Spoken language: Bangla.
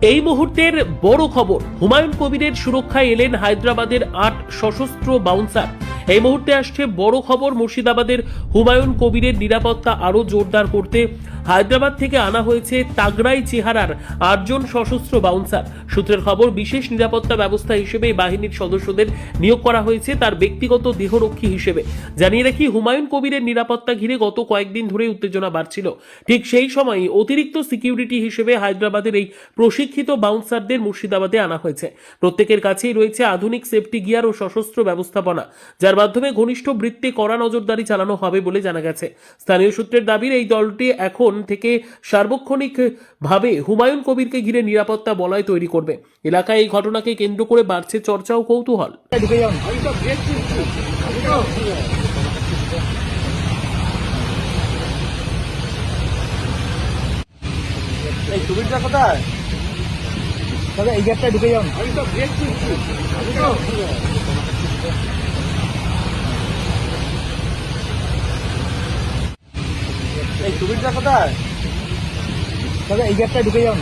এই মুহূর্তের বড় খবর, হুমায়ুন কবিরের সুরক্ষায় এলেন হায়দ্রাবাদের ৮ সশস্ত্র বাউন্সার। এই মুহূর্তে আসছে বড় খবর, মুর্শিদাবাদের হুমায়ুন কবিরের নিরাপত্তা আরো জোরদার করতে হায়দ্রাবাদ থেকে আনা হয়েছে তাগড়াই চেহারার ৮ জন সশস্ত্র বাউন্সার। সূত্রের খবর, বিশেষ নিরাপত্তা ব্যবস্থা হিসেবে এই বাহিনীর সদস্যদের নিয়োগ করা হয়েছে তার ব্যক্তিগত দেহরক্ষী হিসেবে। জানিয়ে রাখি, হুমায়ুন কবিরের নিরাপত্তা ঘিরে গত কয়েকদিন ধরে উত্তেজনা বাড়ছিল। ঠিক সেই সময় অতিরিক্ত সিকিউরিটি হিসেবে হায়দ্রাবাদের এই প্রশিক্ষিত বাউন্সারদের মুর্শিদাবাদে আনা হয়েছে। প্রত্যেকের কাছেই রয়েছে আধুনিক সেফটি গিয়ার ও সশস্ত্র ব্যবস্থাপনা, যার মাধ্যমে ঘনিষ্ঠ বৃত্তে কড়া নজরদারি চালানো হবে বলে জানা গেছে। স্থানীয় সূত্রের দাবির এই দলটি এখন থেকে সার্বক্ষণিক ভাবে হুমায়ুন কবিরকে ঘিরে নিরাপত্তা বলয় তৈরি করবে। এলাকায় এই ঘটনাকে কেন্দ্র করে বাড়ছে চর্চা ও কৌতূহল। এই সুবিধা কোথায়? তবে এই গেটটা ঢুকে যান। এই সুবিধা কোথায়? তবে এই গেটটা ঢুকে যান।